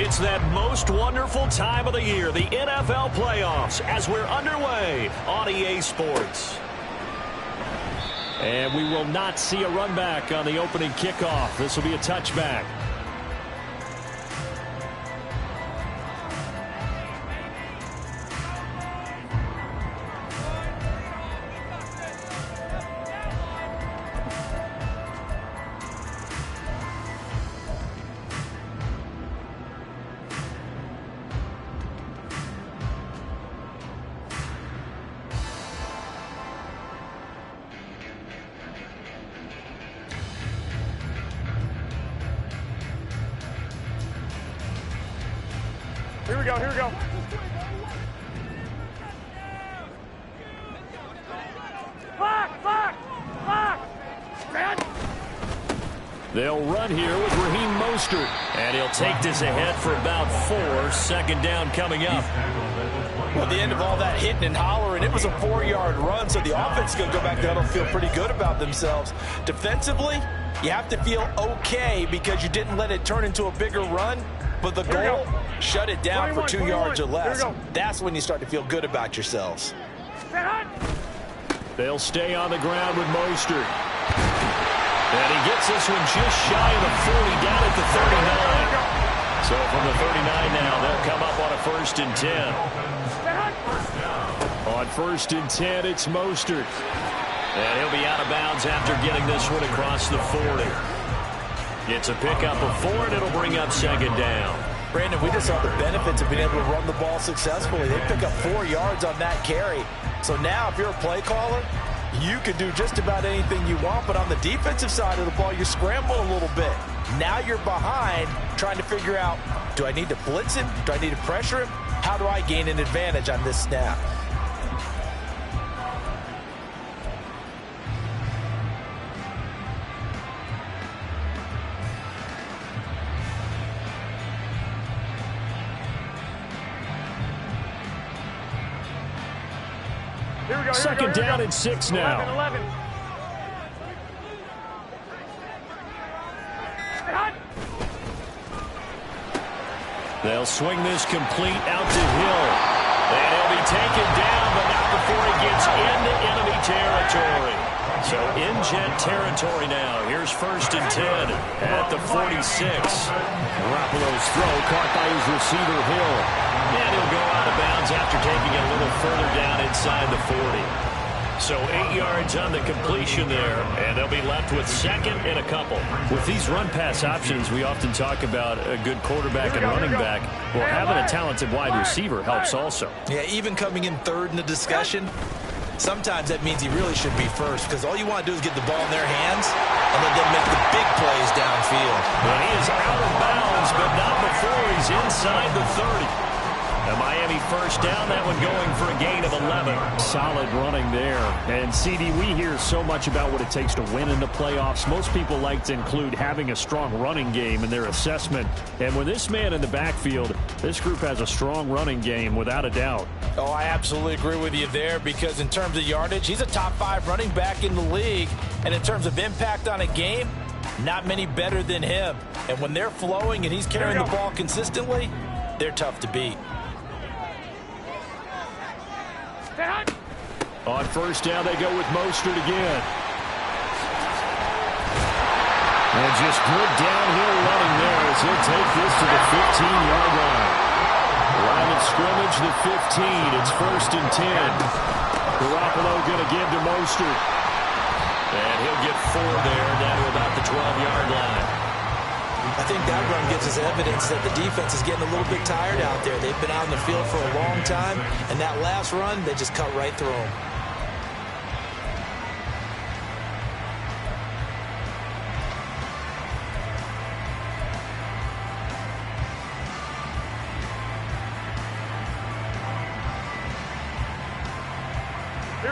It's that most wonderful time of the year, the NFL playoffs, as we're underway on EA Sports. And we will not see a run back on the opening kickoff. This will be a touchback. Here we go, here we go. Block! They'll run here with Raheem Mostert. And he'll take this ahead for about 4. Second down coming up. Well, the end of all that hitting and hollering, it was a 4-yard run, so the offense is going to go back there and feel pretty good about themselves. Defensively, you have to feel okay because you didn't let it turn into a bigger run. But the goal, shut it down for 2 yards or less. That's when you start to feel good about yourselves. They'll stay on the ground with Mostert. And he gets this one just shy of the 40, down at the 39. So from the 39 now, they'll come up on a 1st and 10. On 1st and 10, it's Mostert. And he'll be out of bounds after getting this one across the 40. It's a pickup of 4, and it'll bring up 2nd down. Brandon, we just saw the benefits of being able to run the ball successfully. They pick up 4 yards on that carry. So now if you're a play caller, you can do just about anything you want. But on the defensive side of the ball, you scramble a little bit. Now you're behind trying to figure out, do I need to blitz him? Do I need to pressure him? How do I gain an advantage on this snap? Second down and 6 now. 11. They'll swing this complete out to Hill. And he'll be taken down, but not before he gets into enemy territory. So in jet territory now. Here's 1st and 10 at the 46. Garoppolo's throw caught by his receiver, Hill. And he'll go out of bounds after taking it a little further down inside the 40. So 8 yards on the completion there, and they'll be left with 2nd and a couple. With these run-pass options, we often talk about a good quarterback and running back. Well, having a talented wide receiver helps also. Yeah, even coming in 3rd in the discussion, sometimes that means he really should be 1st because all you want to do is get the ball in their hands and let them make the big plays downfield. Well, he is out of bounds, but not before he's inside the 30. A Miami 1st down, that one going for a gain of 11. Solid running there. And, CD, we hear so much about what it takes to win in the playoffs. Most people like to include having a strong running game in their assessment. And with this man in the backfield, this group has a strong running game without a doubt. Oh, I absolutely agree with you there because in terms of yardage, he's a top 5 running back in the league. And in terms of impact on a game, not many better than him. And when they're flowing and he's carrying the ball consistently, they're tough to beat. On 1st down, they go with Mostert again. And just good downhill running there as he'll take this to the 15-yard line. Line of scrimmage, the 15. It's 1st and 10. Garoppolo going to give to Mostert. And he'll get 4 there, down to about the 12-yard line. I think that run gives us evidence that the defense is getting a little bit tired out there. They've been out in the field for a long time, and that last run, they just cut right through them.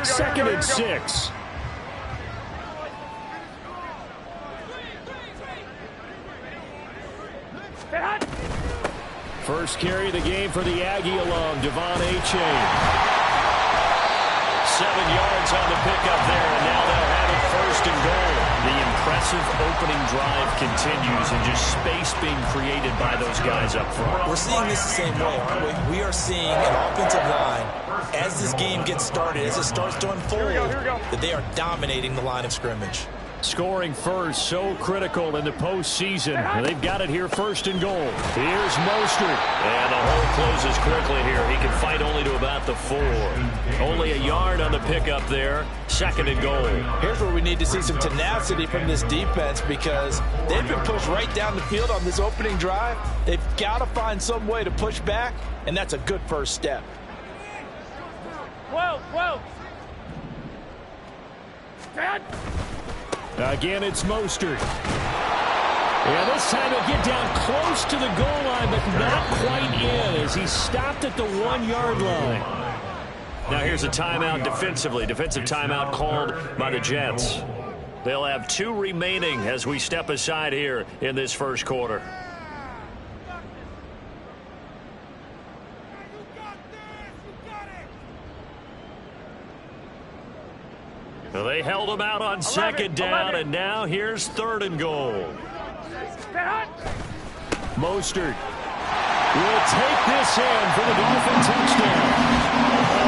Second and 6. First carry of the game for the Aggie alum, Devon Achane. 7 yards on the pickup there, and now they'll have it 1st and goal. The impressive opening drive continues and just space being created by those guys up front. We're seeing this the same way, aren't we? We are seeing an offensive line, as this game gets started, as it starts to unfold, that they are dominating the line of scrimmage. Scoring first, so critical in the postseason. They've got it here, first and goal. Here's Mostert. And the hole closes quickly here. He can fight only to about the 4. Only a yard on the pickup there. Second and goal. Here's where we need to see some tenacity from this defense, because they've been pushed right down the field on this opening drive. They've got to find some way to push back, and that's a good first step. Whoa. Dad. Again, it's Mostert. Yeah, this time he'll get down close to the goal line, but not quite in as he stopped at the 1-yard line. Now here's a timeout defensively. Defensive timeout called by the Jets. They'll have 2 remaining as we step aside here in this first quarter. Well, they held him out on second down, and now here's third and goal. Mostert will take this in for the Dolphin touchdown.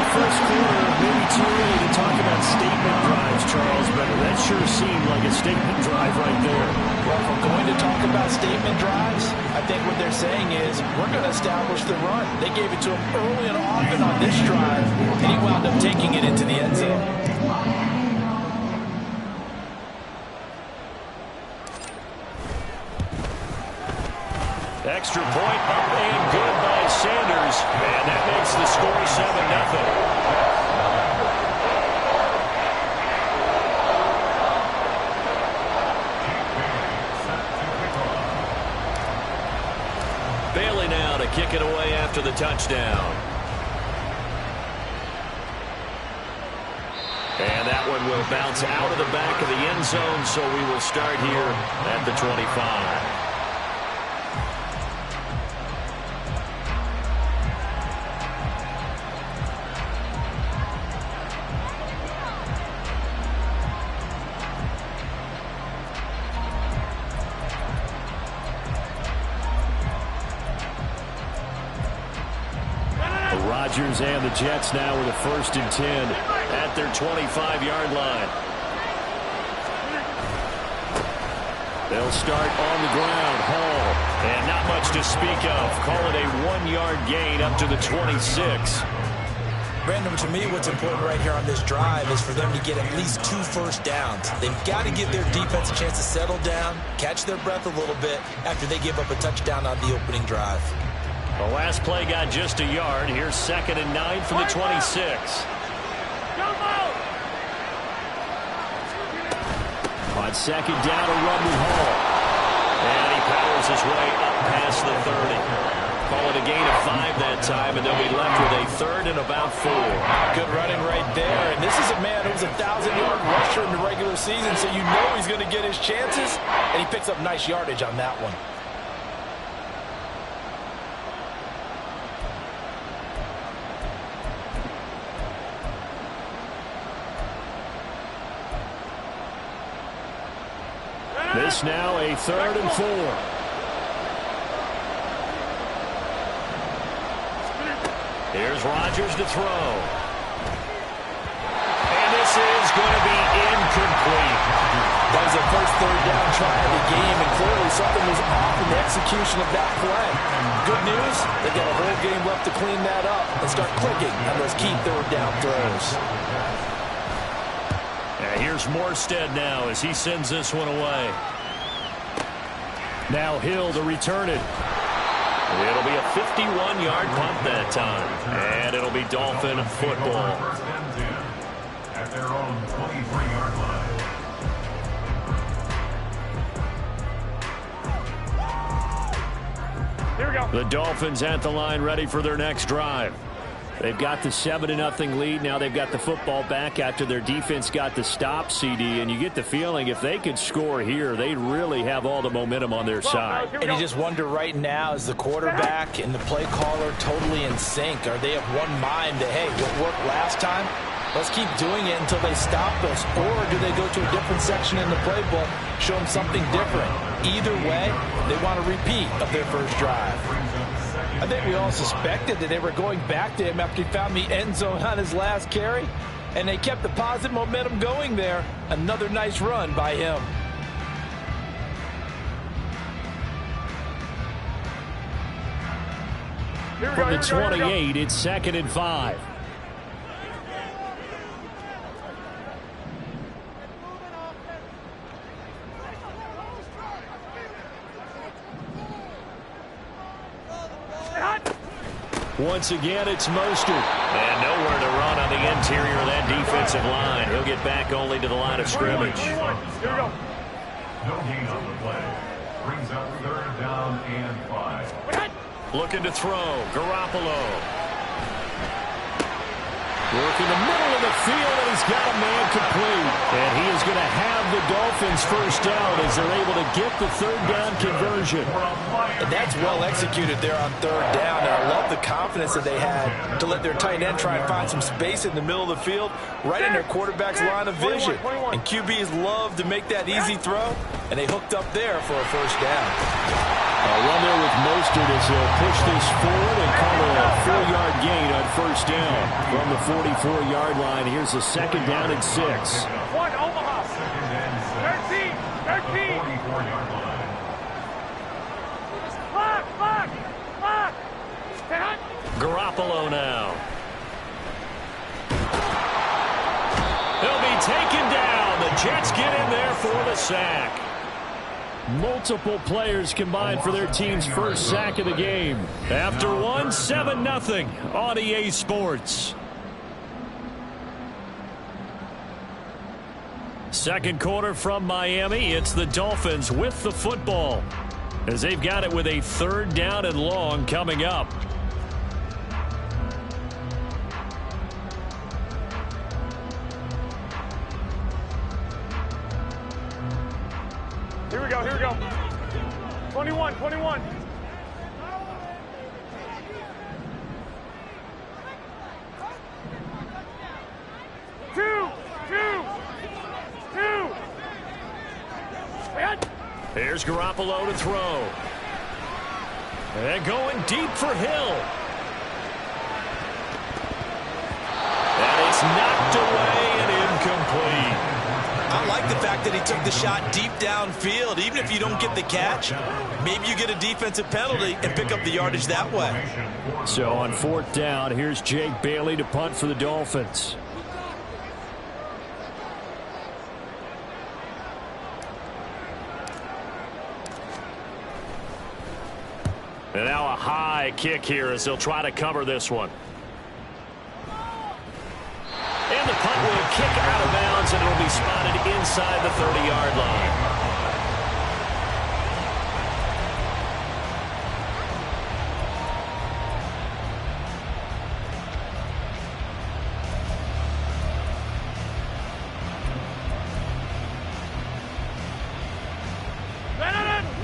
First quarter, maybe too early to talk about statement drives, Charles, but that sure seemed like a statement drive right there. Well, if we're going to talk about statement drives, I think what they're saying is we're going to establish the run. They gave it to him early and often on this drive, and he wound up taking it into the end zone. Extra point up and good by Sanders. And that makes the score 7-0. Bailey now to kick it away after the touchdown. And that one will bounce out of the back of the end zone, so we will start here at the 25. Rodgers and the Jets now with a 1st and 10 at their 25-yard line. They'll start on the ground. Hall. And not much to speak of. Call it a 1-yard gain up to the 26. Brandon, to me, what's important right here on this drive is for them to get at least 2 first downs. They've got to give their defense a chance to settle down, catch their breath a little bit after they give up a touchdown on the opening drive. The last play got just a yard. Here's 2nd and 9 from the 26. On 2nd down, a run with Hall. And he powers his way up past the 30. Call it a gain of 5 that time, and they'll be left with a 3rd and about 4. Good running right there. And this is a man who's a 1,000-yard rusher in the regular season, so you know he's going to get his chances. And he picks up nice yardage on that one. This now a 3rd and 4. Here's Rodgers to throw. And this is going to be incomplete. That was their first 3rd down try of the game, and clearly something was off in the execution of that play. Good news, they got a whole game left to clean that up and start clicking on those key 3rd down throws. Here's Morstead now as he sends this one away. Now Hill to return it. It'll be a 51-yard punt that time. And it'll be Dolphin football. At their own 23-yard line. Here we go. The Dolphins at the line, ready for their next drive. They've got the 7-0 lead. Now they've got the football back after their defense got the stop, CD. And you get the feeling if they could score here, they really have all the momentum on their side. And you just wonder right now, is the quarterback and the play caller totally in sync? Are they of one mind that, hey, what worked last time? Let's keep doing it until they stop us. Or do they go to a different section in the playbook, show them something different? Either way, they want a repeat of their first drive. I think we all suspected that they were going back to him after he found the end zone on his last carry, and they kept the positive momentum going there. Another nice run by him. From the 28, it's 2nd and 5. Once again, it's Mostert. And nowhere to run on the interior of that defensive line. He'll get back only to the line of scrimmage. Here we go. No gain on the play. Brings up 3rd down and 5. Looking to throw. Garoppolo. Working the middle of the field, and he's got a man complete. And he is going to have the Dolphins first down as they're able to get the 3rd down conversion. And that's well executed there on 3rd down. And I love the confidence that they had to let their tight end try and find some space in the middle of the field, right in their quarterback's line of vision. And QBs love to make that easy throw, and they hooked up there for a first down. A run there with Mostert as he'll push this forward and call it a 4-yard gain on first down. From the 44-yard line, here's a 2nd down and 6. 1, Omaha. 13. 44-yard line. Clock. Garoppolo now. He'll be taken down. The Jets get in there for the sack. Multiple players combined for their team's first sack of the game. After one, 7-0 on EA Sports. Second quarter from Miami. It's the Dolphins with the football as they've got it with a 3rd down and long coming up. Here we go. 21. 2. Here's Garoppolo to throw. And going deep for Hill. And it's knocked away and incomplete. I like the fact that he took the shot deep downfield. Even if you don't get the catch, maybe you get a defensive penalty and pick up the yardage that way. So on 4th down, here's Jake Bailey to punt for the Dolphins. And now a high kick here as they'll try to cover this one. And the punt will kick out of bounds, and it'll be spotted inside the 30-yard line.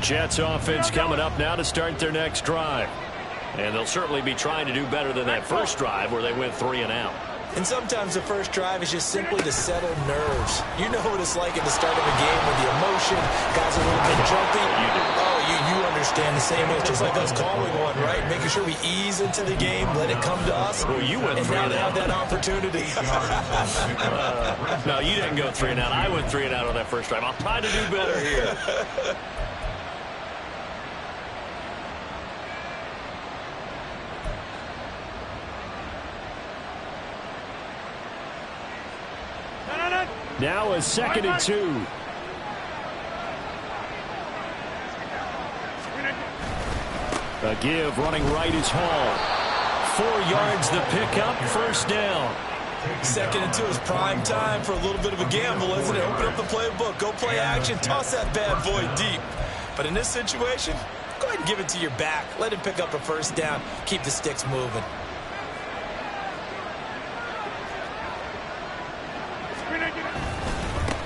Jets offense coming up now to start their next drive. And they'll certainly be trying to do better than that first drive where they went 3 and out. And sometimes the first drive is just simply to settle nerves. You know what it's like at the start of a game with the emotion, guys are a little bit jumpy. You understand the same itch. It's like us calling one, right? Making sure we ease into the game, let it come to us. Well, you went and 3 now and they out. have that opportunity. No, you didn't go 3 and out. I went 3 and out on that first drive. I'll try to do better here. Now a 2nd and 2. A give running right is Hall. 4 yards the pickup, first down. 2nd and 2 is prime time for a little bit of a gamble, isn't it? Open up the playbook, go play action, toss that bad boy deep. But in this situation, go ahead and give it to your back. Let him pick up a first down. Keep the sticks moving.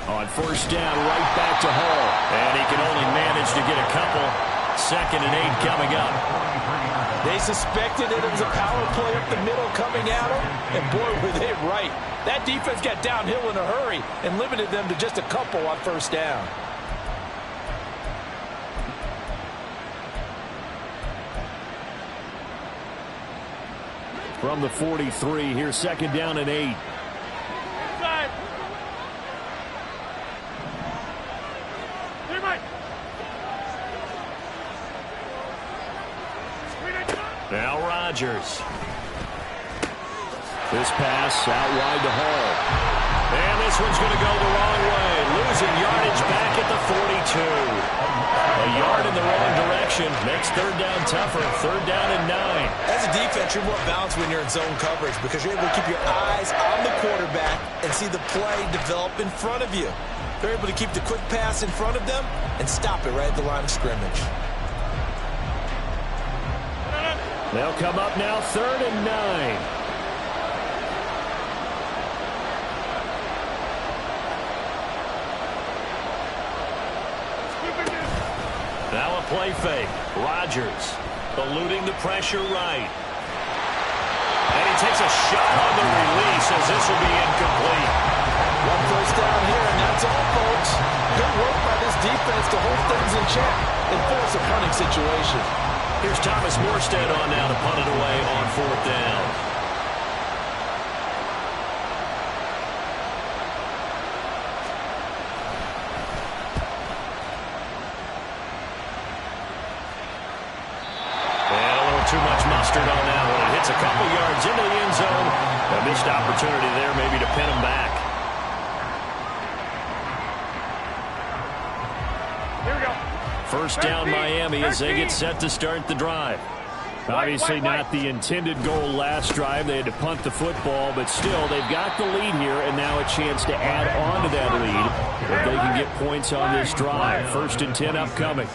On first down, right back to Hall. And he can only manage to get a couple. 2nd and 8 coming up. They suspected it was a power play up the middle coming at him, And boy, were they right. That defense got downhill in a hurry and limited them to just a couple on first down. From the 43, here's second down and 8. Inside. Now Rodgers. This pass out wide to Hall. And this one's going to go the wrong way. Losing yardage back at the 42. A yard in the wrong direction makes third down tougher. Third down and 9. As a defense, you're more balanced when you're in zone coverage because you're able to keep your eyes on the quarterback and see the play develop in front of you. They're able to keep the quick pass in front of them and stop it right at the line of scrimmage. They'll come up now, third and 9. Now a play fake. Rodgers eluding the pressure right. And he takes a shot on the release as this will be incomplete. One first down here, and that's all, folks. Good work by this defense to hold things in check and force a punting situation. Here's Thomas Morstead on now to punt it away on fourth down. Too much mustard on that one. It hits a couple yards into the end zone. A missed opportunity there maybe to pin him back. Here we go. First down Miami as they get set to start the drive. Obviously not the intended goal last drive. They had to punt the football, but still they've got the lead here and now a chance to add on to that lead if they can get points on this drive. First and 10 upcoming.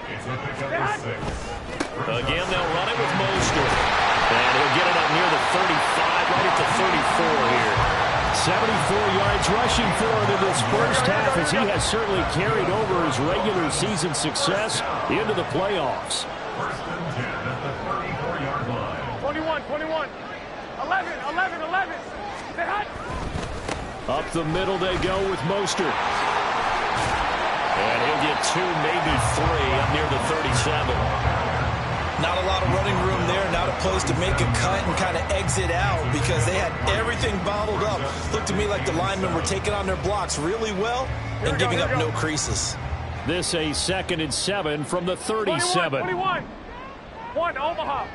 It's a pickup of 6. Again, they'll run it with Mostert. And he'll get it up near the 35, right at the 34 here. 74 yards rushing for him in this first half as he has certainly carried over his regular season success into the playoffs. First and 10 at the 34-yard line. 21. 11. Stay hot. Up the middle they go with Mostert. And he'll get 2, maybe 3 up near the 37. Not a lot of running room there, not a place to make a cut and kind of exit out because they had everything bottled up. Looked to me like the linemen were taking on their blocks really well and giving up no creases. This a second and 7 from the 37. 21. 1, Omaha.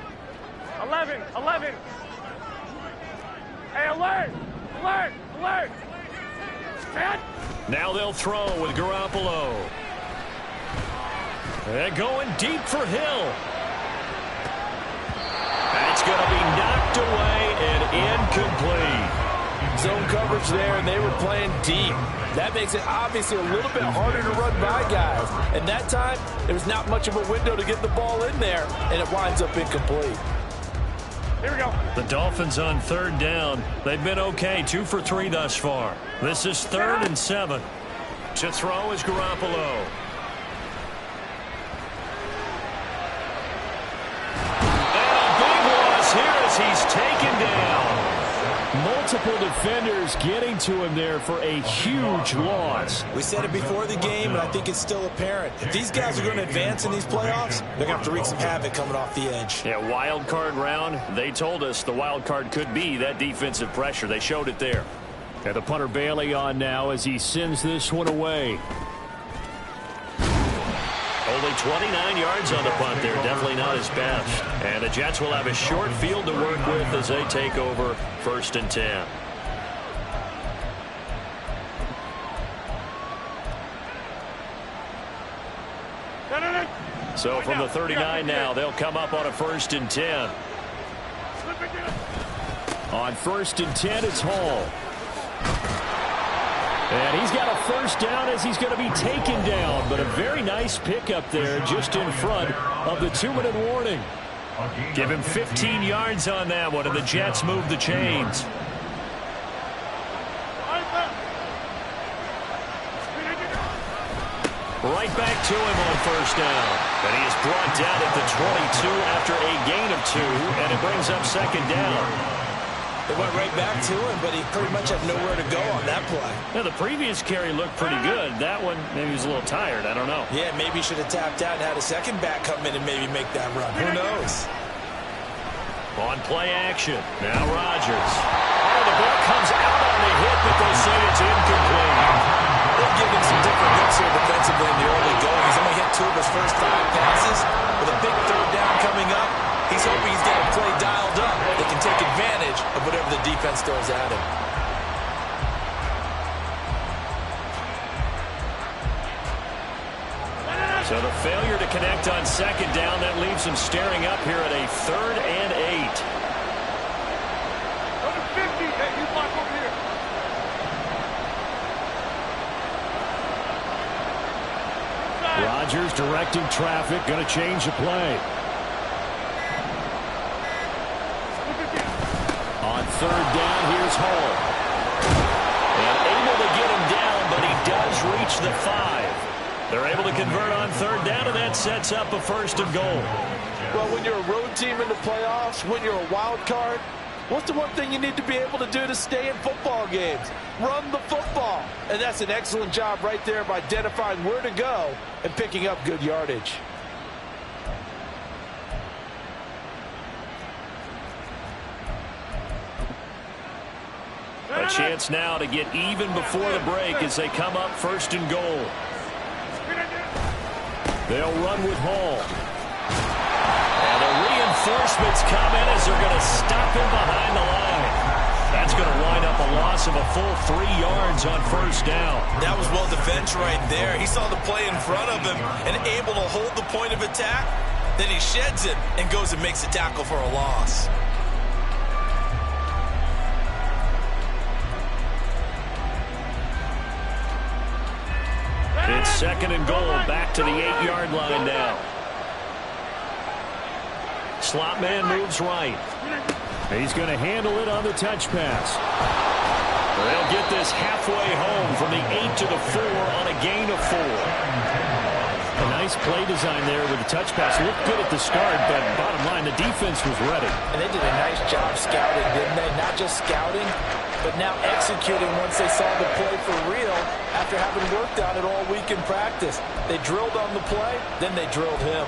11. Hey, alert. Stand. Now they'll throw with Garoppolo. They're going deep for Hill. That's going to be knocked away and incomplete. Zone coverage there, and they were playing deep. That makes it obviously a little bit harder to run by guys. And that time, there was not much of a window to get the ball in there, and it winds up incomplete. Here we go. The Dolphins on third down. They've been okay, 2 for 3 thus far. This is third and 7. To throw is Garoppolo. He's taken down. Multiple defenders getting to him there for a huge loss. We said it before the game, and I think it's still apparent. If these guys are going to advance in these playoffs, they're going to have to wreak some havoc coming off the edge. Yeah, wild card round. They told us the wild card could be that defensive pressure. They showed it there. And the punter Bailey on now as he sends this one away. Only 29 yards on the punt there. Definitely not his best. And the Jets will have a short field to work with as they take over first and 10. So from the 39 now, they'll come up on a first and 10. On first and 10, it's Hall. And he's got a first down as he's going to be taken down. But a very nice pickup there just in front of the 2-minute warning. Give him 15 yards on that one, and the Jets move the chains. Right back to him on first down. And he is brought down at the 22 after a gain of 2, and it brings up second down. They went right back to him, but he pretty much had nowhere to go on that play. Yeah, the previous carry looked pretty good. That one, maybe he was a little tired. I don't know. Yeah, maybe he should have tapped out and had a second back come in and maybe make that run. Who knows? On play action. Now Rodgers. Oh, the ball comes out on the hit, but they say it's incomplete. They've given some different looks here defensively in the early going. He's only hit 2 of his first 5 passes. With a big third down coming up, he's hoping he's got a play dialed up that can take advantage of whatever the defense throws at him. So the failure to connect on second down, that leaves him staring up here at a 3rd and 8. Number 50, hey, you block over here. Rodgers directing traffic, going to change the play. On 3rd down, here's Hall. And able to get him down, but he does reach the 5. They're able to convert on 3rd down, and that sets up a 1st and goal. Well, when you're a road team in the playoffs, when you're a wild card, what's the one thing you need to be able to do to stay in football games? Run the football. And that's an excellent job right there of identifying where to go and picking up good yardage. A chance now to get even before the break as they come up 1st and goal. They'll run with Hall. And the reinforcements come in as they're going to stop him behind the line. That's going to wind up a loss of a full 3 yards on 1st down. That was well defended right there. He saw the play in front of him and able to hold the point of attack. Then he sheds it and goes and makes a tackle for a loss. It's 2nd and goal, back to the 8-yard line now. Slot man moves right. He's going to handle it on the touch pass. They'll get this halfway home from the 8 to the 4 on a gain of 4. A nice play design there with the touch pass. Looked good at the start, but bottom line, the defense was ready. And they did a nice job scouting, didn't they? Not just scouting, but now executing once they saw the play for real after having worked on it all week in practice. They drilled on the play, then they drilled him.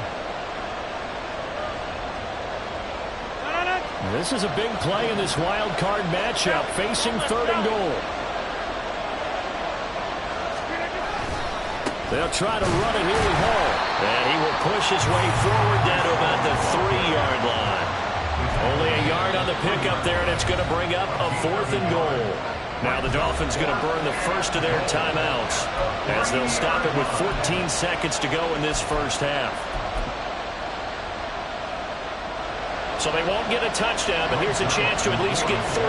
This is a big play in this wild card matchup, facing 3rd and goal. They'll try to run it here with Hall. And he will push his way forward down to about the 3-yard line. Only a yard on the pickup there, and it's going to bring up a 4th and goal. Now the Dolphins going to burn the first of their timeouts as they'll stop it with 14 seconds to go in this first half. So they won't get a touchdown, but here's a chance to at least get 3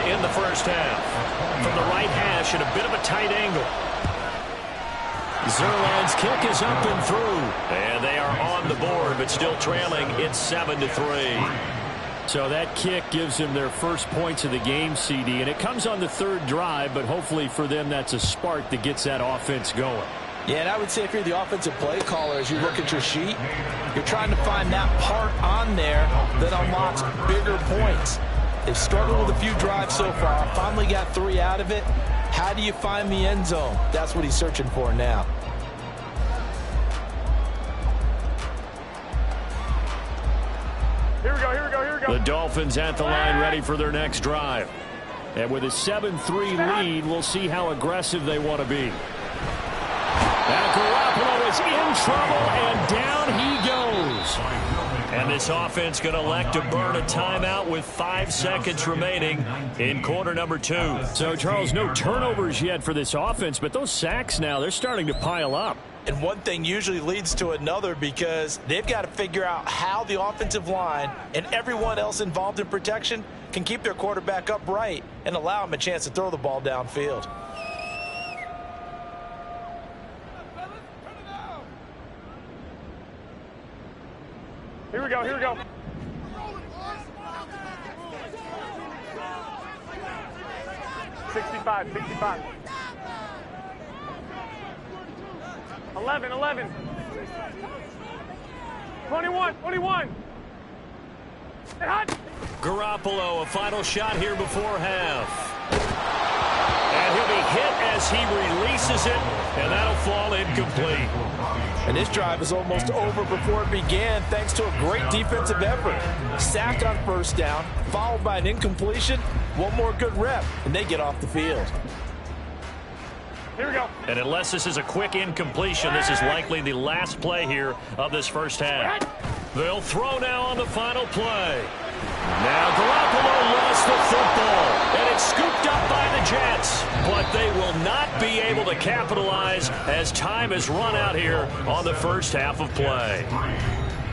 to end the first half. From the right hash at a bit of a tight angle. Zerline's kick is up and through. And they are on the board, but still trailing. It's 7-3. So that kick gives them their first points of the game, CD, and it comes on the 3rd drive, but hopefully for them that's a spark that gets that offense going. Yeah, and I would say if you're the offensive play caller, as you look at your sheet, you're trying to find that part on there that unlocks bigger points. They've struggled with a few drives so far, finally got 3 out of it. How do you find the end zone? That's what he's searching for now. Here we go, here we go, here we go. The Dolphins at the line ready for their next drive. And with a 7-3 lead, we'll see how aggressive they want to be. Now Garoppolo is in trouble, and down he goes. And this offense going to elect to burn a timeout with 5 seconds remaining in quarter number 2. So, Charles, no turnovers yet for this offense, but those sacks now, they're starting to pile up. And one thing usually leads to another because they've got to figure out how the offensive line and everyone else involved in protection can keep their quarterback upright and allow him a chance to throw the ball downfield. Here we go, here we go. $65, $65. 11, 11. 21, 21. Hey, hot. Garoppolo, a final shot here before half. And he'll be hit as he releases it, and that'll fall incomplete. And this drive is almost over before it began thanks to a great defensive effort. Sack on first down, followed by an incompletion, one more good rep, and they get off the field. Here we go. And unless this is a quick incompletion, this is likely the last play here of this first half. They'll throw now on the final play. Now Garoppolo lost the football, and it's scooped up by the Jets. But they will not be able to capitalize as time has run out here on the first half of play.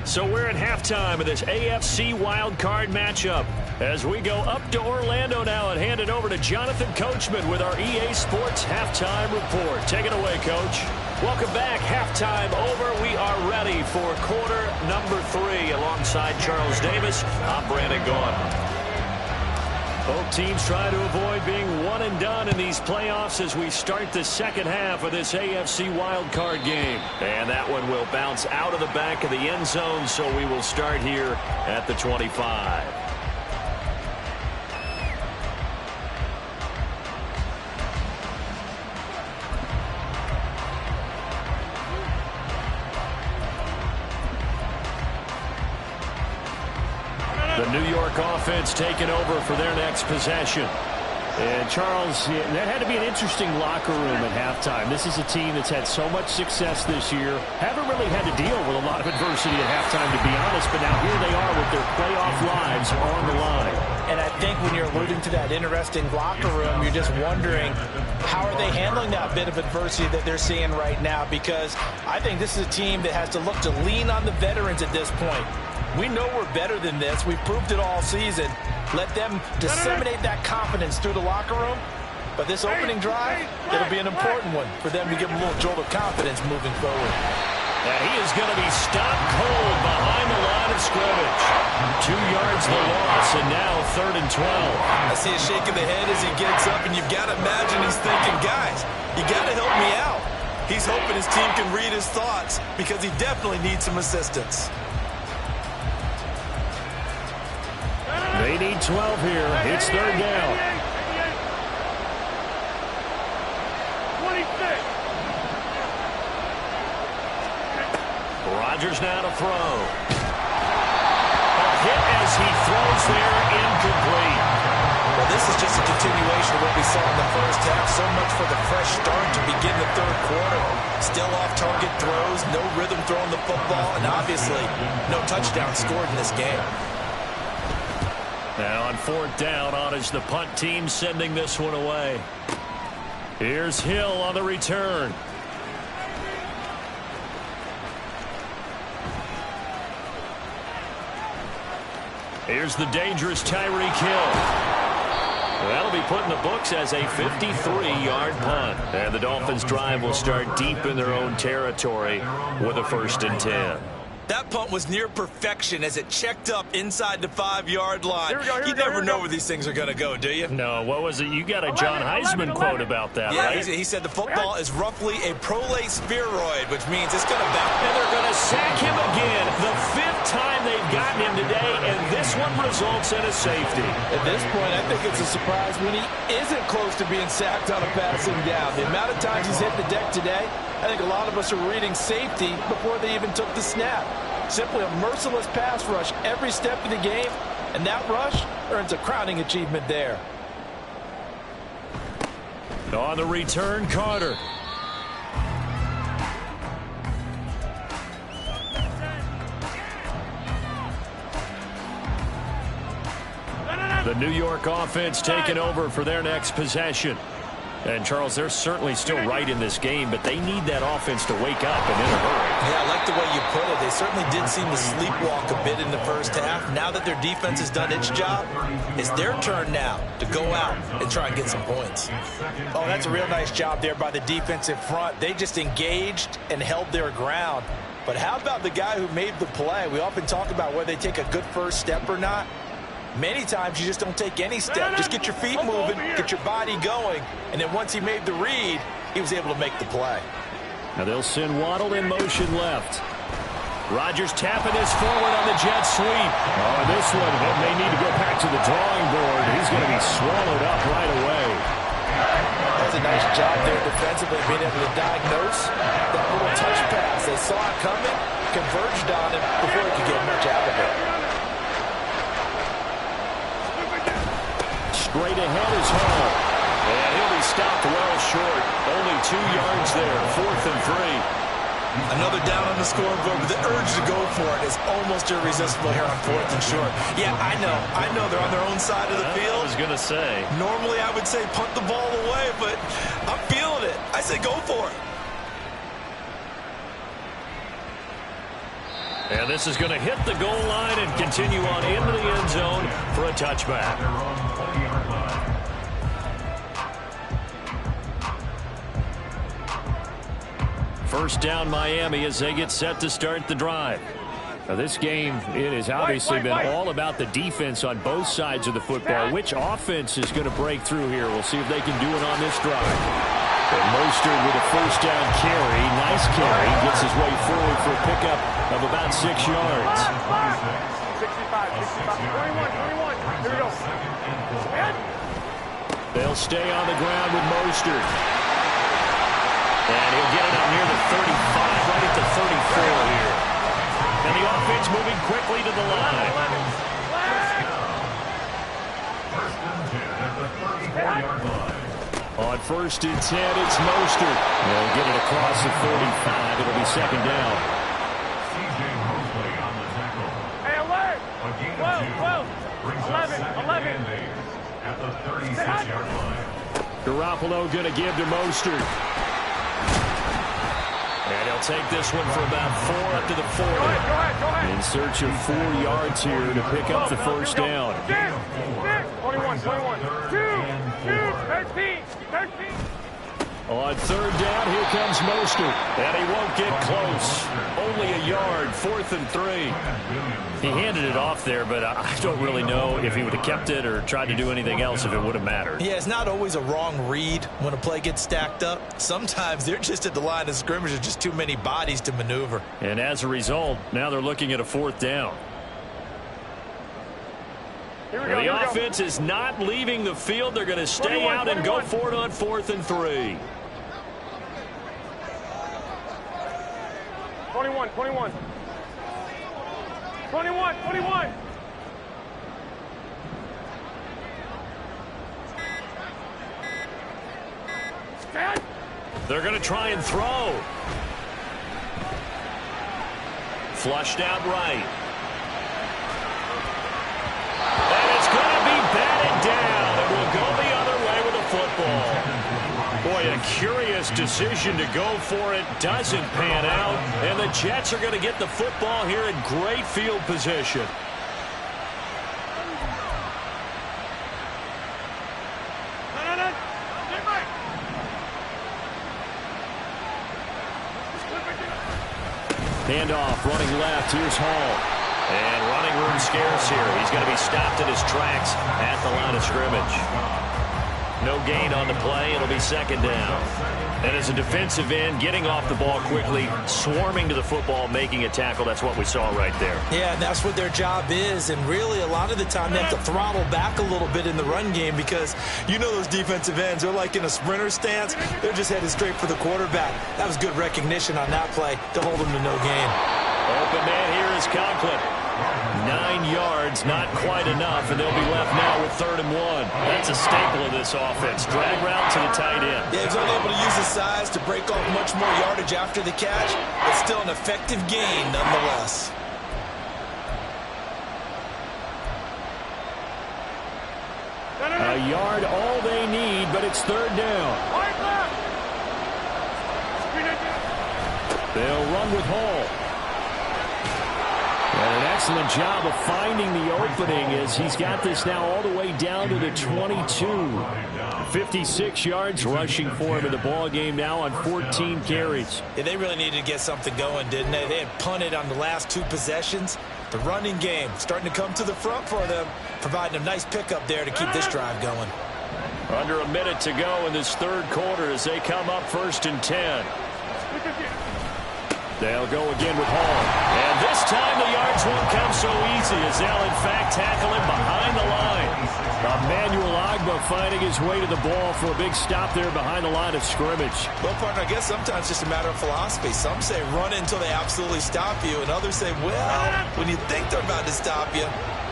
So we're at halftime of this AFC wildcard matchup as we go up to Orlando now and hand it over to Jonathan Coachman with our EA Sports Halftime Report. Take it away, Coach. Welcome back. Halftime over. We are ready for quarter number 3 alongside Charles Davis. I'm Brandon Gaudin. Both teams try to avoid being one and done in these playoffs as we start the second half of this AFC wildcard game. And that one will bounce out of the back of the end zone, so we will start here at the 25. The New York offense taking over for their next possession. And Charles, that had to be an interesting locker room at halftime. This is a team that's had so much success this year. Haven't really had to deal with a lot of adversity at halftime, to be honest. But now here they are with their playoff lives on the line. And I think when you're alluding to that interesting locker room, you're just wondering how are they handling that bit of adversity that they're seeing right now? Because I think this is a team that has to look to lean on the veterans at this point. We know we're better than this. We've proved it all season. Let them disseminate that confidence through the locker room. But this opening drive, it'll be an important one for them to give them a little jolt of confidence moving forward. And he is going to be stopped cold behind the line of scrimmage. 2 yards the loss, and now 3rd and 12. I see a shake of the head as he gets up, and you've got to imagine he's thinking, guys, you got to help me out. He's hoping his team can read his thoughts because he definitely needs some assistance. They need 12 here. It's 3rd down. 26. Rodgers now to throw. A hit as he throws there, incomplete. Well, this is just a continuation of what we saw in the first half. So much for the fresh start to begin the 3rd quarter. Still off-target throws, no rhythm throwing the football, and obviously no touchdown scored in this game. Now on 4th down, on is the punt team sending this one away. Here's Hill on the return. Here's the dangerous Tyreek Hill. That'll be put in the books as a 53-yard punt. And the Dolphins' drive will start deep in their own territory with a 1st and 10. That punt was near perfection as it checked up inside the 5-yard line. You go, never know where these things are going to go, do you? No, what was it? You got a John Heisman quote about that, Yeah, right? he said the football is roughly a prolate spheroid, which means it's going to bounce. And they're going to sack him again. The 5th time they've gotten him today, and this one results in a safety. At this point, I think it's a surprise when he isn't close to being sacked on a passing down. The amount of times he's hit the deck today, I think a lot of us are reading safety before they even took the snap. Simply a merciless pass rush every step of the game, and that rush earns a crowning achievement there. On the return, Carter. The New York offense taking over for their next possession. And, Charles, they're certainly still right in this game, but they need that offense to wake up and in a hurry. Yeah, I like the way you put it. They certainly did seem to sleepwalk a bit in the first half. Now that their defense has done its job, it's their turn now to go out and try and get some points. Oh, that's a real nice job there by the defensive front. They just engaged and held their ground. But how about the guy who made the play? We often talk about whether they take a good first step or not. Many times you just don't take any step. Just get your feet moving, get your body going, and then once he made the read, he was able to make the play. Now they'll send Waddle in motion left. Rodgers tapping this forward on the jet sweep. Oh, this one, they may need to go back to the drawing board. He's going to be swallowed up right away. That's a nice job there defensively, being able to diagnose that little touch pass. They saw it coming, converged on him before he could get much out of it. Straight ahead is Hall. And he'll be stopped well short. Only 2 yards there, 4th and 3. Another down on the scoreboard, but the urge to go for it is almost irresistible here on 4th and short. Yeah, I know they're on their own side of the field. I was going to say. Normally I would say punt the ball away, but I'm feeling it. I say go for it. And this is going to hit the goal line and continue on into the end zone for a touchback. First down Miami as they get set to start the drive. Now this game, it has obviously been all about the defense on both sides of the football. Which offense is going to break through here? We'll see if they can do it on this drive. And Mostert with a first down carry. Nice carry. Gets his way forward for a pickup of about 6 yards. 65, 21. Here we go. They'll stay on the ground with Mostert. And he'll get it up near the 35, right at the 34 here. And the offense moving quickly to the line. First and 10 at the 34-yard line. On first and 10, it's Mostert. They'll get it across the 35. It'll be second down. C.J. Mosley on the tackle. Hey, alert! A gain of 2. Brings up 11. and 8 at the 36-yard line. Garoppolo going to give to Mostert. And he'll take this one for about 4 up to the 40. Go ahead. In search of 4 yards here to pick up the first down. 21. 13. On third down, here comes Mostert. And he won't get close. Only a yard, 4th and 3. He handed it off there, but I don't really know if he would have kept it or tried to do anything else if it would have mattered. Yeah, it's not always a wrong read when a play gets stacked up. Sometimes they're just at the line of scrimmage. There's just too many bodies to maneuver. And as a result, now they're looking at a 4th down. The offense is not leaving the field. They're going to stay out and go for it on 4th and 3. 21. They're going to try and throw. Flushed out right. And it's going to be batted down. It will go the other way with the football. Boy, a curious decision to go for it. Doesn't pan out. And the Jets are going to get the football here in great field position. Handoff, running left. Here's Hall. And running room scarce here. He's going to be stopped in his tracks at the line of scrimmage. No gain on the play. It'll be second down. And as a defensive end, getting off the ball quickly, swarming to the football, making a tackle. That's what we saw right there. Yeah, and that's what their job is. And really, a lot of the time, they have to throttle back a little bit in the run game because you know those defensive ends, they're like in a sprinter stance. They're just headed straight for the quarterback. That was good recognition on that play to hold them to no gain. Open man here is Conklin. 9 yards, not quite enough, and they'll be left now with 3rd and 1. That's a staple of this offense. Drag route to the tight end. Yeah, he's only able to use his size to break off much more yardage after the catch, but still an effective gain nonetheless. A yard all they need, but it's 3rd down. They'll run with Hall. And an excellent job of finding the opening as he's got this now all the way down to the 22. 56 yards rushing for him in the ball game now on 14 carries. Yeah, they really needed to get something going, didn't they? They had punted on the last 2 possessions. The running game starting to come to the front for them, providing a nice pickup there to keep this drive going. Under a minute to go in this 3rd quarter as they come up 1st and 10. They'll go again with Hall. And this time the yards won't come so easy as they'll, in fact, tackle him behind the line. Emmanuel Ogbah finding his way to the ball for a big stop there behind the line of scrimmage. Well, partner, I guess sometimes it's just a matter of philosophy. Some say run until they absolutely stop you, and others say, well, when you think they're about to stop you,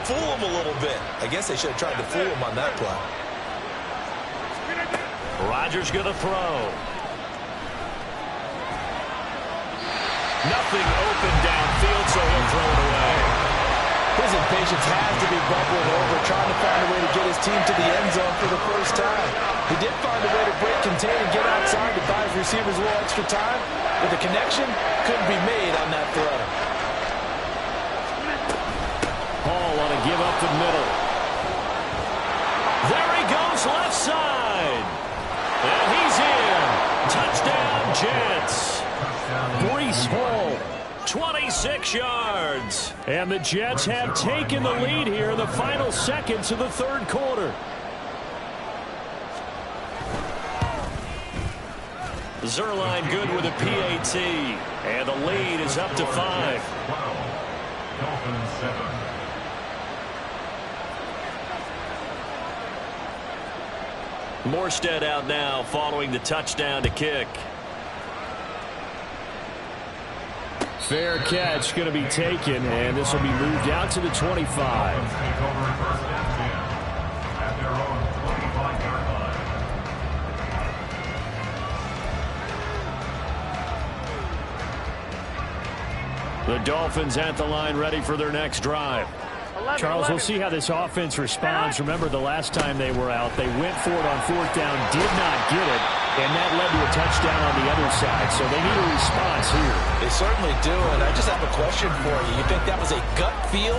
fool them a little bit. I guess they should have tried to fool them on that play. Rodgers going to throw. Nothing open downfield, so he'll throw it away. His impatience has to be bubbling over, trying to find a way to get his team to the end zone for the first time. He did find a way to break contain and get outside to buy his receivers a little extra time, but the connection couldn't be made on that throw. Hall on a give up the middle. There he goes, left side. And he's in. Touchdown, Jets. Breece Hall, 26 yards. And the Jets have taken the lead here in the final seconds of the third quarter. Zerline good with a PAT. And the lead is up to 5. 12. Dolphins 7. Morstead out now following the touchdown to kick. Fair catch going to be taken, and this will be moved out to the 25. Take over first and 10 at their own 25-yard line. The Dolphins at the line ready for their next drive. 11, Charles, 11. we'll see how this offense responds. Remember, the last time they were out, they went for it on fourth down, did not get it, and that led to a touchdown on the other side. So they need a response here. They certainly do, and I just have a question for you. You think that was a gut feel,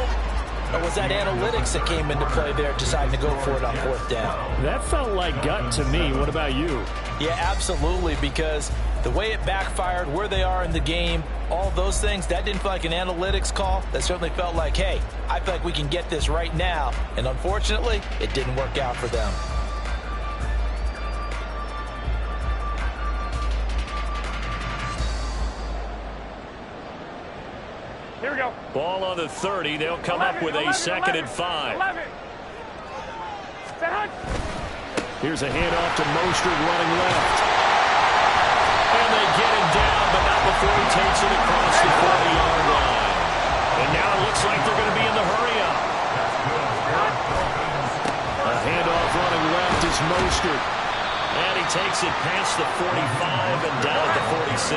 or was that analytics that came into play there deciding to go for it on fourth down? That felt like gut to me. What about you? Yeah, absolutely, because the way it backfired, where they are in the game, all those things, that didn't feel like an analytics call. That certainly felt like, hey, I feel like we can get this right now. And unfortunately, it didn't work out for them. Here we go. Ball on the 30. They'll come up with a 2nd and 5. 11. Here's a handoff to Mostert running left. And they get him down, but not before he takes it across the 40-yard line. And now it looks like they're going to be in the hurry-up. A handoff running left is Mostert. And he takes it past the 45 and down at the 46.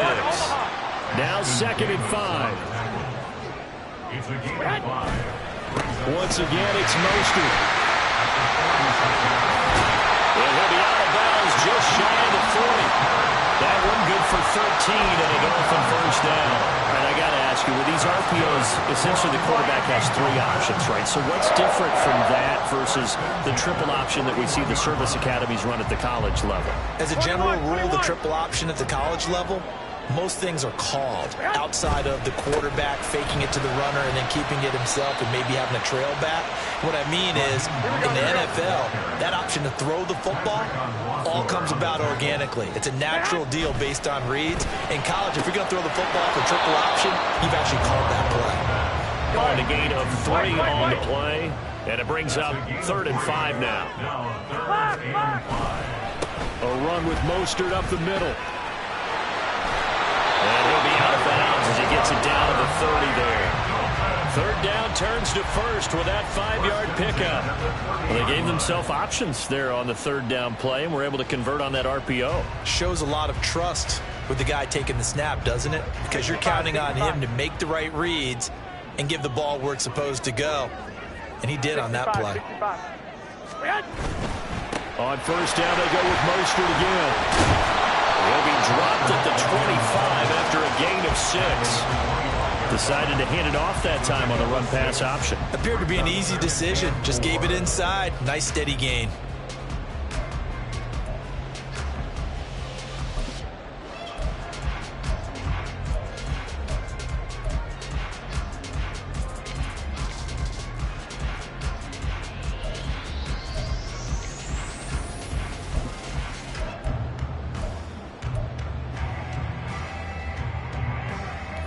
Now 2nd and 5. It's a game of 5. Once again, it's Mostert. And he'll be out of bounds just shy of the 40. That one good for 13 and a Dolphin first down. And I got to ask you, with these RPOs, essentially the quarterback has 3 options, right? So what's different from that versus the triple option that we see the service academies run at the college level? As a general rule, the triple option at the college level, most things are called outside of the quarterback faking it to the runner and then keeping it himself and maybe having a trail back. What I mean is, in the NFL, that option to throw the football all comes about organically. It's a natural deal based on reads. In college, if you're going to throw the football for triple option, you've actually called that play. Going to gain of 3 on the play. And it brings up 3rd and 5 now. Now 3rd and 5. A run with Mostert up the middle. And he'll be out of bounds as he gets it down to the 30 there. 3rd down turns to 1st with that 5-yard pickup. Well, they gave themselves options there on the 3rd down play and were able to convert on that RPO. Shows a lot of trust with the guy taking the snap, doesn't it? Because you're counting on him to make the right reads and give the ball where it's supposed to go. And he did on that play. 65. On 1st down, they go with Mostert again. He'll be dropped at the 25 after a gain of 6. Decided to hand it off that time on the run-pass option. Appeared to be an easy decision. Just gave it inside. Nice steady gain.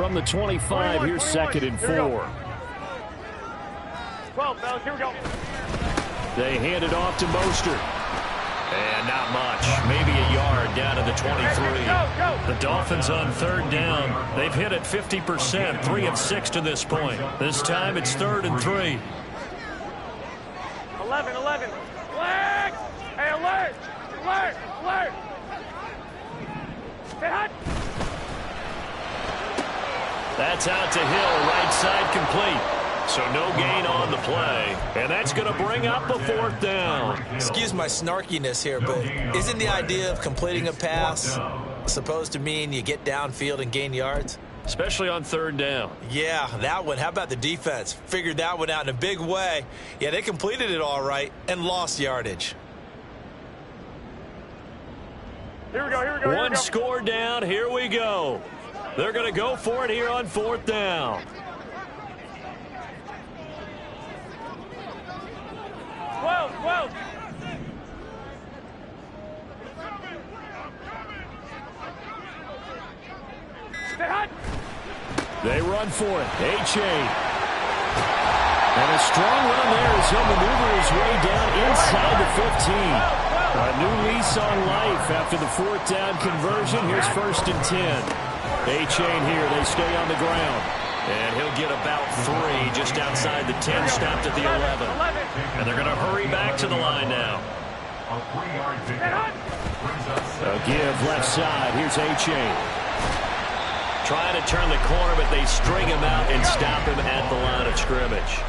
From the 25, here's 2nd and 4. 12, fellas, here we go. They hand it off to Mostert. And not much. Maybe a yard down to the 23. The Dolphins on 3rd down. They've hit it 50%, 3 of 6 to this point. This time it's 3rd and 3. 11. Alert! Hey, alert! Alert! Stay hot! That's out to Hill, right side complete. So no gain on the play. And that's going to bring up a 4th down. Excuse my snarkiness here, but isn't the idea of completing a pass supposed to mean you get downfield and gain yards? Especially on 3rd down. Yeah, that one. How about the defense? Figured that one out in a big way. Yeah, they completed it all right and lost yardage. Here we go. One score down. Here we go. They're going to go for it here on 4th down. 12. Stay hot. They run for it. A-Chain. And a strong run there as he'll maneuver his way down inside the 15. A new lease on life after the 4th down conversion. Here's 1st and 10. A-Chain here. They stay on the ground. And he'll get about 3 just outside the 10, stopped at the 11. And they're going to hurry back to the line now. A 3-yard pickup brings us A give left side. Here's A-Chain. Trying to turn the corner, but they string him out and stop him at the line of scrimmage.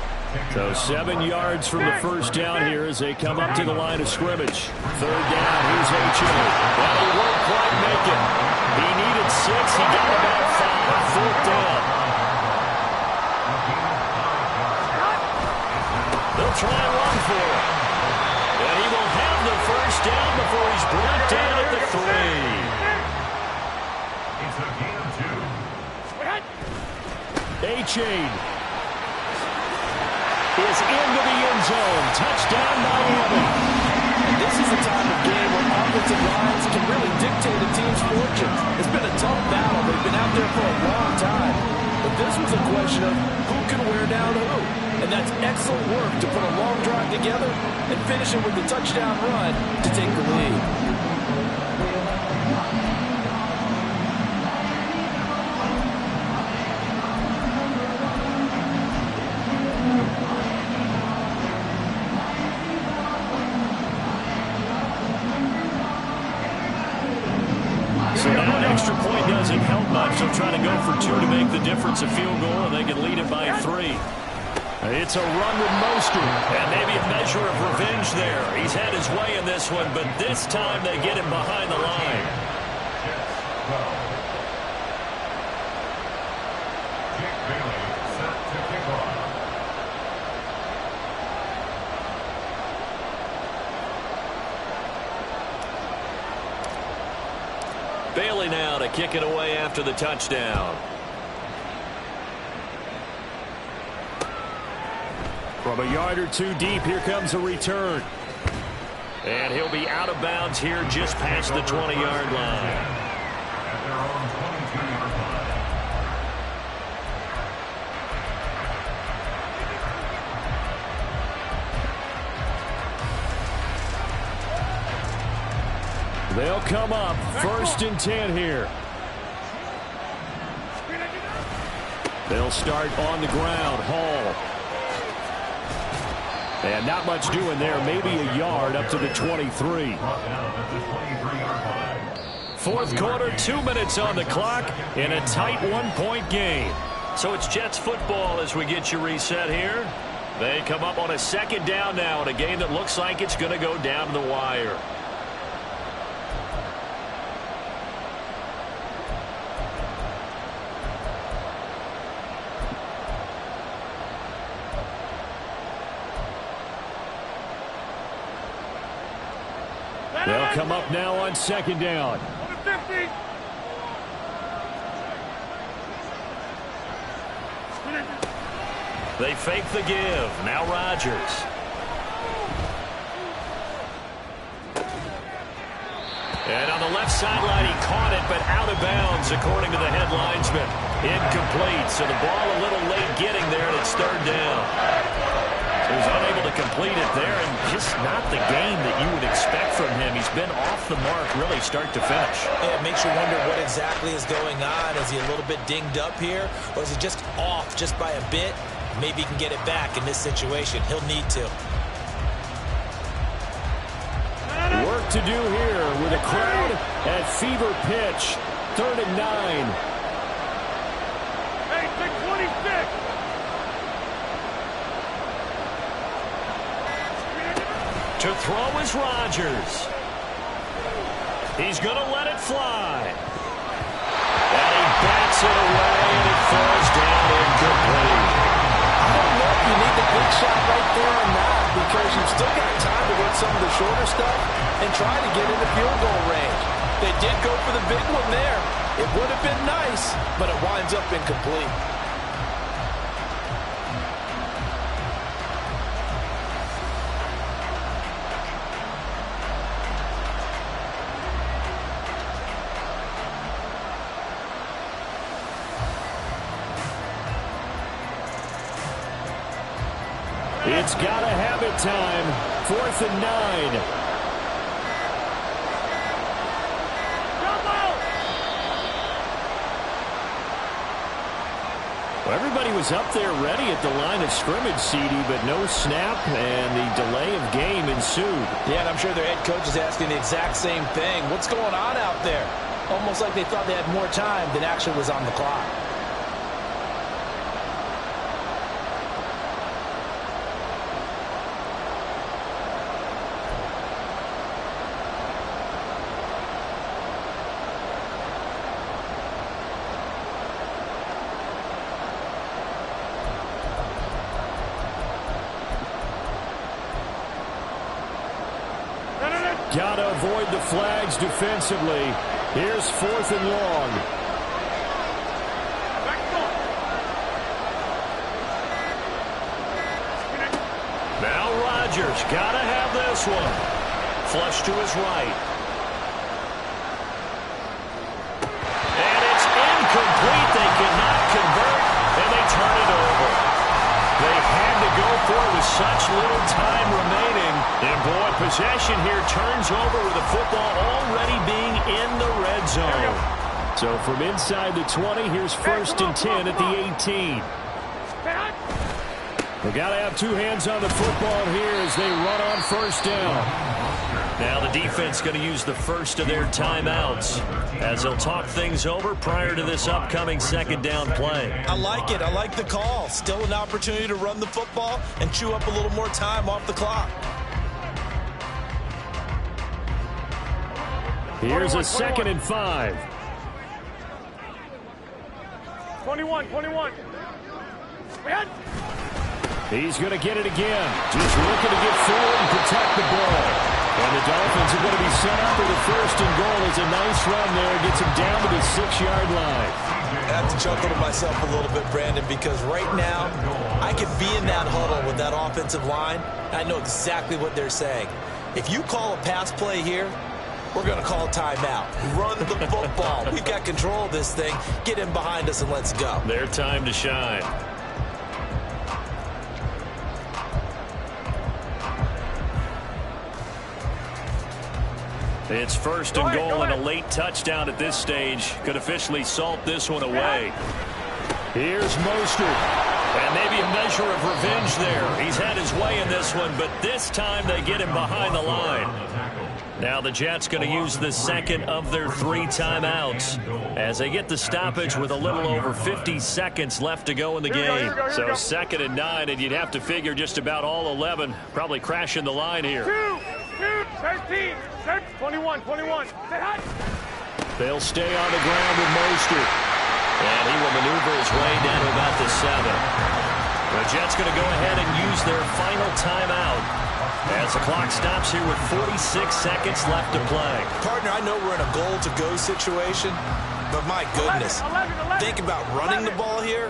So 7 yards from the 1st down here as they come up to the line of scrimmage. 3rd down. Here's A-Chain. Well, he won't quite make it. He needed 6. He got about 5. 4th down. They'll try and run for it. And he will have the 1st down before he's brought down at the 3. It's a gain of 2. A-Chain is into the end zone. Touchdown, Miami. This is the time of game where offensive lines can really dictate a team's fortunes. It's been a tough battle. They've been out there for a long time. But this was a question of who can wear down who. And that's excellent work to put a long drive together and finish it with the touchdown run to take the lead. So now an extra point doesn't help much. They'll try to go for 2 to make the difference a field goal, and they can lead it by 3. It's a run with Mostert. And maybe a measure of revenge there. He's had his way in this one, but this time they get him behind the line. Jake Bailey set to kick off. Bailey now to kick it away after the touchdown. From a yard or 2 deep, here comes a return. And he'll be out of bounds here just past the 20-yard line. At their own 22-yard line. They'll come up 1st and 10 here. They'll start on the ground. Hall. And not much doing there. Maybe a yard up to the 23. 4th quarter, 2 minutes on the clock in a tight 1-point game. So it's Jets football as we get you reset here. They come up on a 2nd down now in a game that looks like it's going to go down to the wire. They'll come up now on 2nd down. They fake the give. Now Rodgers. And on the left sideline, he caught it, but out of bounds, according to the head linesman. Incomplete, so the ball a little late getting there, and it's third down. He was unable to complete it there, and just not the game that you would expect from him. He's been off the mark really start to finish. Yeah, it makes you wonder what exactly is going on. Is he a little bit dinged up here, or is he just off just by a bit? Maybe he can get it back in this situation. He'll need to. Work to do here with a crowd at fever pitch. 3rd and 9. Hey, 626. To throw is Rodgers. He's going to let it fly. And he bats it away, and it falls down incomplete. I don't know if you need the big shot right there or not, because you've still got time to work some of the shorter stuff and try to get into field goal range. They did go for the big one there. It would have been nice, but it winds up incomplete. It's got to have it time. 4th and 9. Well, everybody was up there ready at the line of scrimmage, CD, but no snap, and the delay of game ensued. Yeah, and I'm sure their head coach is asking the exact same thing. What's going on out there? Almost like they thought they had more time than actually was on the clock. Got to avoid the flags defensively. Here's 4th and long. Now Rodgers got to have this one. Flush to his right. And it's incomplete. They cannot convert, and they turn it over. They had to go for it with such little time remaining. And boy, possession here turns over with the football already being in the red zone. So from inside the 20, here's 1st and 10 at the 18. They got to have two hands on the football here as they run on 1st down. Now the defense going to use the first of their timeouts as they'll talk things over prior to this upcoming 2nd down play. I like it. I like the call. Still an opportunity to run the football and chew up a little more time off the clock. Here's a 2nd and 5. 21. He's going to get it again. Just looking to get forward and protect the ball. And the Dolphins are going to be set up for the 1st and goal. It's a nice run there. Gets him down to the 6-yard line. I have to chuckle to myself a little bit, Brandon, because right now I could be in that huddle with that offensive line. I know exactly what they're saying. If you call a pass play here, we're going to call timeout. Run the football. We've got control of this thing. Get in behind us and let's go. Their time to shine. It's 1st and goal and a late touchdown at this stage. Could officially salt this one away. Here's Mostert. And maybe a measure of revenge there. He's had his way in this one, but this time they get him behind the line. Now the Jets going to use the 2nd of their 3 timeouts as they get the stoppage with a little over 50 seconds left to go in the game. So 2nd and 9, and you'd have to figure just about all 11 probably crashing the line here. 13, 21. They'll stay on the ground with Mostert. And he will maneuver his way down to about the 7. The Jets going to go ahead and use their final timeout as the clock stops here with 46 seconds left to play. Partner, I know we're in a goal-to-go situation, but my goodness, 11. think about running the ball here.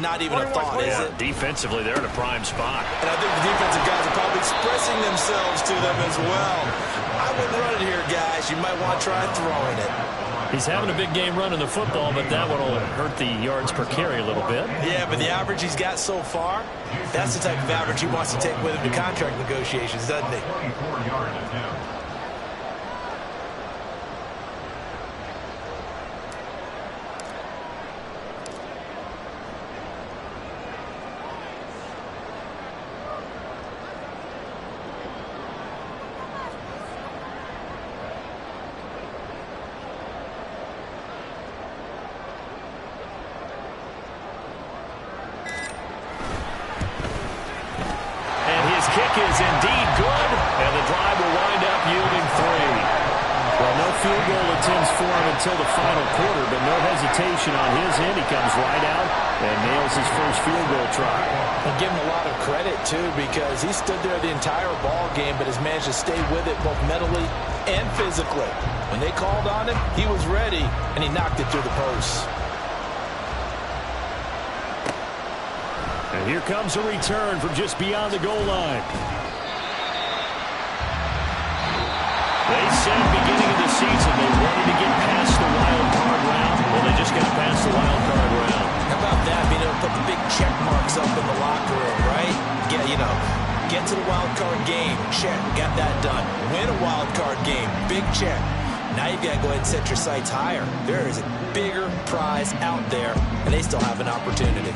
Not even a thought, is it? Defensively, they're in a prime spot. And I think the defensive guys are probably expressing themselves to them as well. I wouldn't run it here, guys. pass. You might want to try throwing it. He's having a big game running the football, but that one will hurt the yards per carry a little bit. Yeah, but the average he's got so far, that's the type of average he wants to take with him to contract negotiations, doesn't he? 24-yard attempt. Kick is indeed good, and the drive will wind up yielding 3. Well, no field goal attempts for him until the final quarter, but no hesitation on his end. He comes right out and nails his first field goal try. And give him a lot of credit, too, because he stood there the entire ball game, but has managed to stay with it both mentally and physically. When they called on him, he was ready, and he knocked it through the posts. And here comes a return from just beyond the goal line. They said beginning of the season they wanted to get past the wild card round. Well, they just got past the wild card round. How about that, being able to put the big check marks up in the locker room, right? Get to the wild card game. Check. Got that done. Win a wild card game. Big check. Now you've got to go ahead and set your sights higher. There is a bigger prize out there, and they still have an opportunity.